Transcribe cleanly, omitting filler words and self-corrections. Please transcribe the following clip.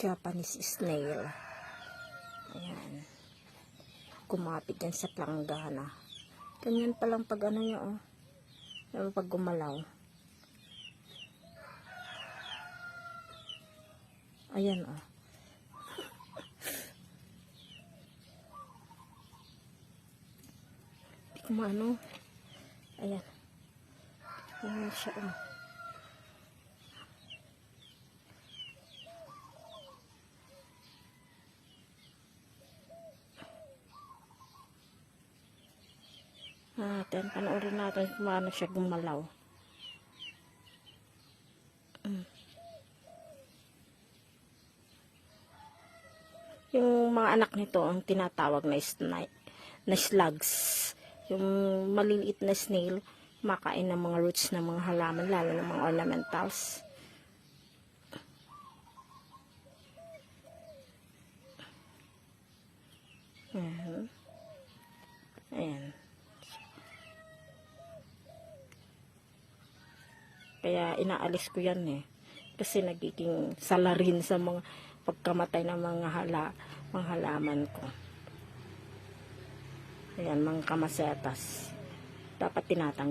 Japanese snail. Ayan. Kumapit yan sa planggana. Ganyan palang pag ano nyo, oh. Pag gumalaw. Ayan, oh. Kumano. Ayan. Ayan siya, oh. Natin, panoorin natin kung paano siya gumalaw. Yung mga anak nito ang tinatawag na slugs. Yung maliliit na snail, makain ng mga roots ng mga halaman, lalo ng mga ornamentals. Ayan. Ayan. Kaya inaalis ko yan eh. Kasi nagiging salarin sa mga pagkamatay ng mga halaman ko. Ayan, mga kamasetas. Dapat tinatanggal.